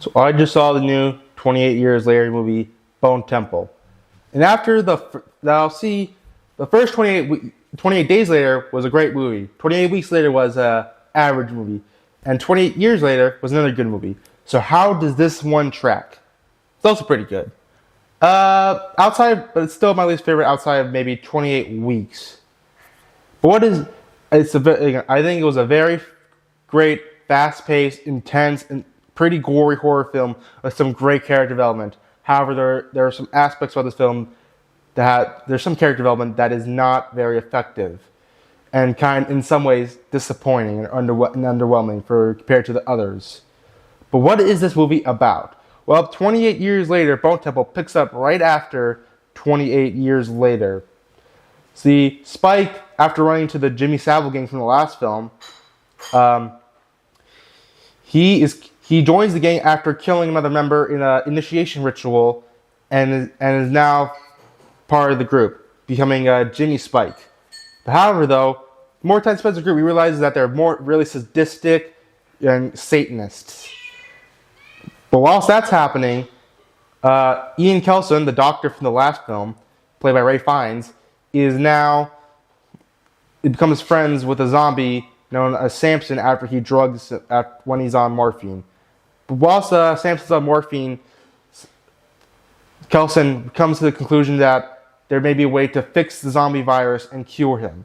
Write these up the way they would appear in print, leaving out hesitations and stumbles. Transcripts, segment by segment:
So I just saw the new 28 Years Later movie, Bone Temple. And after now see, the first 28 days later was a great movie. 28 weeks later was a average movie. And 28 years later was another good movie. So how does this one track? It's also pretty good. Outside, but it's still my least favorite outside of maybe 28 weeks. But I think it was a very great, fast-paced, intense, and pretty gory horror film with some great character development. However, there are some aspects of this film there's some character development that is not very effective, and in some ways disappointing and underwhelming compared to the others. But what is this movie about? Well, 28 years later, Bone Temple picks up right after 28 years later. See, Spike, after running to the Jimmy Savile gang from the last film, he joins the gang after killing another member in an initiation ritual, and is now part of the group, becoming Jimmy Spike. However, though, the more time spent in the group, we realize that they're more really sadistic and Satanists. But whilst that's happening, Ian Kelson, the doctor from the last film, played by Ray Fiennes, becomes friends with a zombie known as Samson after he drugs when he's on morphine. But whilst Samson's on morphine, Kelson comes to the conclusion that there may be a way to fix the zombie virus and cure him.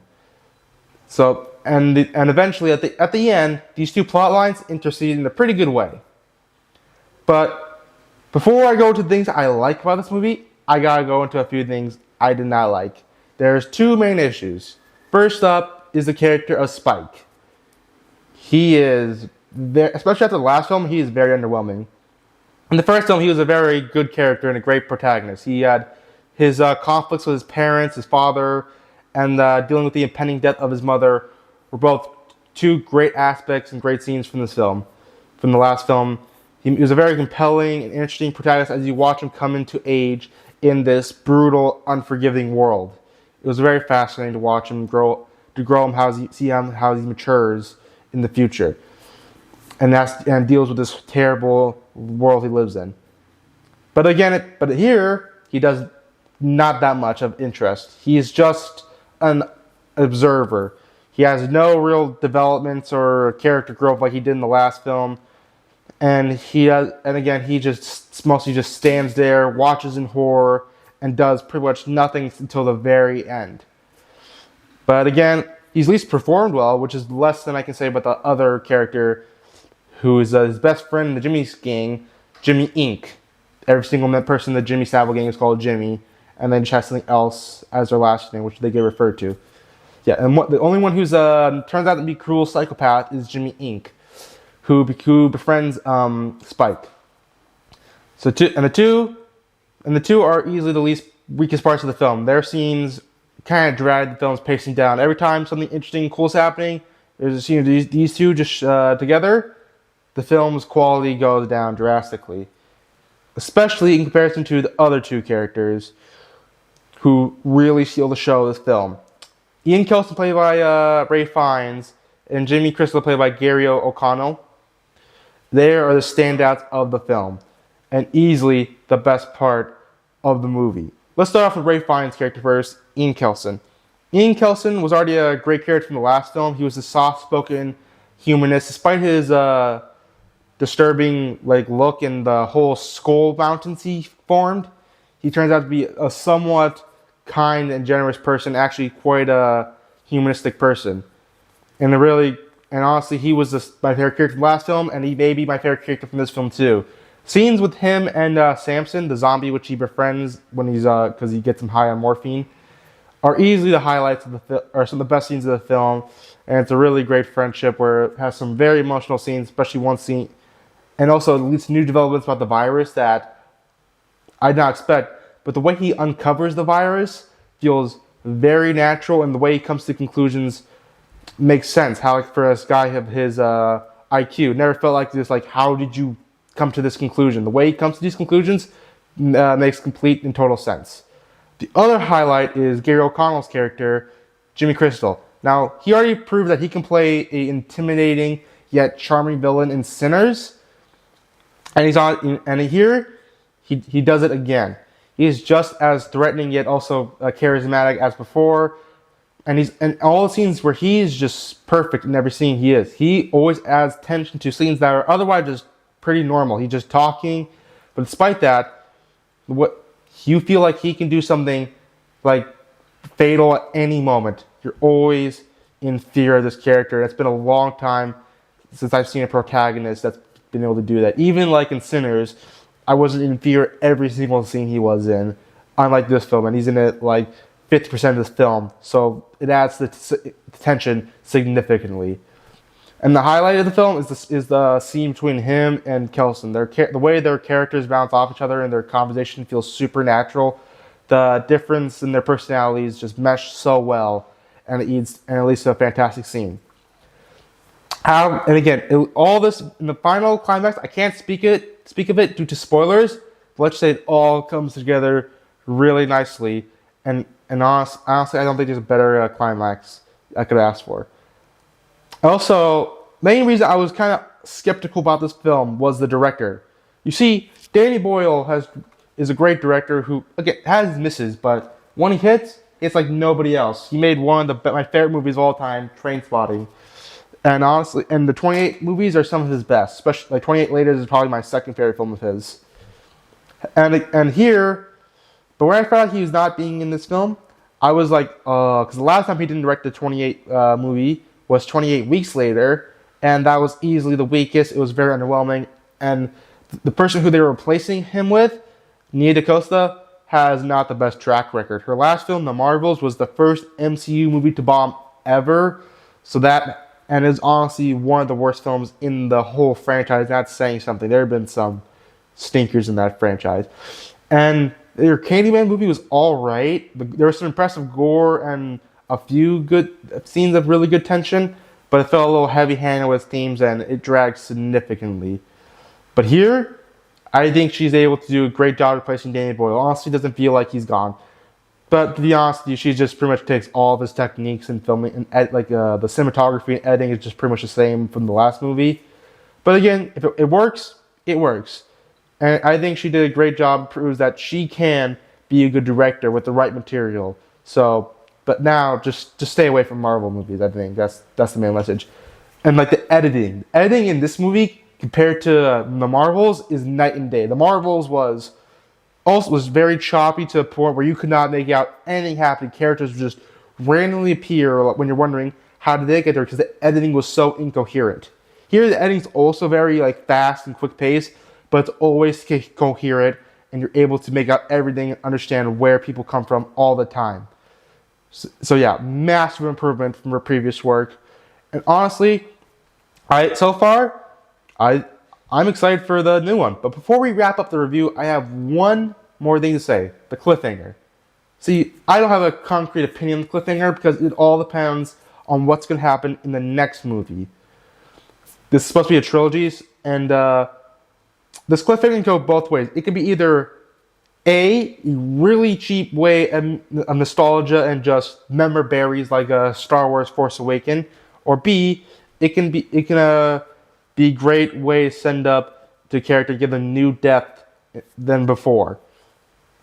So, and eventually at the end, these two plot lines intercede in a pretty good way. But before I go to things I like about this movie, I gotta go into a few things I did not like. There's two main issues. First up is the character of Spike. He is, especially after the last film, he is very underwhelming. In the first film, he was a very good character and a great protagonist. He had his conflicts with his parents, his father, and dealing with the impending death of his mother were both two great aspects and great scenes from this film. From the last film, he was a very compelling and interesting protagonist as you watch him come into age in this brutal, unforgiving world. It was very fascinating to watch him grow how he matures in the future, and deals with this terrible world he lives in. But here he does not that much of interest. He is just an observer. He has no real developments or character growth like he did in the last film. And he just mostly just stands there, watches in horror, and does pretty much nothing until the very end. But again, he's at least performed well, which is less than I can say about the other character, who is his best friend in the Jimmy's gang, Jimmy Inc. Every single person in the Jimmy Savile gang is called Jimmy, and then just has something else as their last name, which they get referred to. Yeah, and the only one who's turns out to be a cruel psychopath is Jimmy Inc., who befriends Spike. So the two are easily the weakest parts of the film. Their scenes kind of drag the film's pacing down. Every time something interesting and cool is happening, there's a scene of these two just together, the film's quality goes down drastically. Especially in comparison to the other two characters who really steal the show of this film. Ian Kelson, played by Ray Fiennes, and Jimmy Crystal, played by Gary O'Connell. They are the standouts of the film, and easily the best part of the movie. Let's start off with Ray Fiennes' character first, Ian Kelson. Ian Kelson was already a great character from the last film. He was a soft-spoken humanist, despite his disturbing look and the whole skull mountains he formed. He turns out to be a somewhat kind and generous person, actually quite a humanistic person. And honestly, he was my favorite character from the last film, and he may be my favorite character from this film too. Scenes with him and Samson, the zombie which he befriends when because he gets him high on morphine, are easily the highlights of some of the best scenes of the film. And it's a really great friendship where it has some very emotional scenes, especially one scene, and also it leads to new developments about the virus that I did not expect. But the way he uncovers the virus feels very natural, and the way he comes to conclusions makes sense. How for this guy of his IQ, never felt like this. How did you come to this conclusion? The way he comes to these conclusions makes complete and total sense. The other highlight is Gary O'Connell's character, Jimmy Crystal. Now, he already proved that he can play an intimidating yet charming villain in Sinners. And he's on, and here he does it again. He's just as threatening yet also charismatic as before. And he's in all the scenes where he's just perfect in every scene he is. He always adds tension to scenes that are otherwise just pretty normal. He's just talking, but despite that, what you feel like he can do something like fatal at any moment. You're always in fear of this character. It's been a long time since I've seen a protagonist that's been able to do that. Even like in Sinners, I wasn't in fear every single scene he was in, unlike this film, and he's in it like 50% of this film, so it adds the tension significantly. And the highlight of the film is the scene between him and Kelson. The way their characters bounce off each other and their conversation feels supernatural. The difference in their personalities just mesh so well, and it leads to a fantastic scene. And again, all this in the final climax, I can't speak of it due to spoilers. But let's say it all comes together really nicely. And honestly, I don't think there's a better climax I could ask for. Also, main reason I was kind of skeptical about this film was the director. You see, Danny Boyle is a great director who, again, has misses, but when he hits, it's like nobody else. He made one of my favorite movies of all time, Trainspotting. And honestly, and the 28 movies are some of his best. Especially, like 28 Later is probably my second favorite film of his. And here, but when I found out he was not being in this film, I was like, because the last time he didn't direct the 28 movie was 28 Weeks Later, and that was easily the weakest. It was very underwhelming, and the person who they were replacing him with, Nia DaCosta, has not the best track record. Her last film, The Marvels, was the first MCU movie to bomb ever, and is honestly one of the worst films in the whole franchise. That's saying something. There have been some stinkers in that franchise, and their Candyman movie was alright. There was some impressive gore and a few good scenes of really good tension, but it felt a little heavy-handed with themes and it dragged significantly. But here, I think she's able to do a great job replacing Danny Boyle. Honestly, doesn't feel like he's gone. But to be honest with you, she just pretty much takes all of his techniques in filming, and the cinematography and editing is just pretty much the same from the last movie. But again, if it works, it works. And I think she did a great job. Proves that she can be a good director with the right material. So, but now just stay away from Marvel movies. I think that's the main message. And like the editing in this movie compared to the Marvels is night and day. The Marvels was very choppy to a point where you could not make out anything happening. Characters would just randomly appear when you're wondering how did they get there because the editing was so incoherent. Here the editing's also very like fast and quick paced, but it's always coherent, and you're able to make out everything and understand where people come from all the time. So yeah, massive improvement from her previous work. And honestly, I'm excited for the new one. But before we wrap up the review, I have one more thing to say. The cliffhanger. See, I don't have a concrete opinion on the cliffhanger because it all depends on what's going to happen in the next movie. This is supposed to be a trilogy, and this cliffhanger can go both ways. It can be either a really cheap way of nostalgia and just memorabilia like Star Wars Force Awakens, or B, it can be a great way to send up the character, give them new depth than before.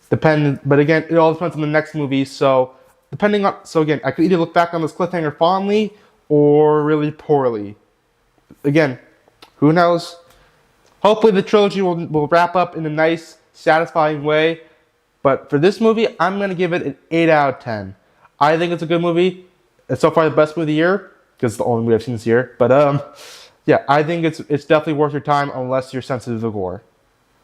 But again, it all depends on the next movie. So again, I could either look back on this cliffhanger fondly or really poorly. Again, who knows? Hopefully the trilogy will wrap up in a nice, satisfying way. But for this movie, I'm going to give it an 8 out of 10. I think it's a good movie. It's so far the best movie of the year, because it's the only movie I've seen this year. But yeah, I think it's definitely worth your time unless you're sensitive to gore.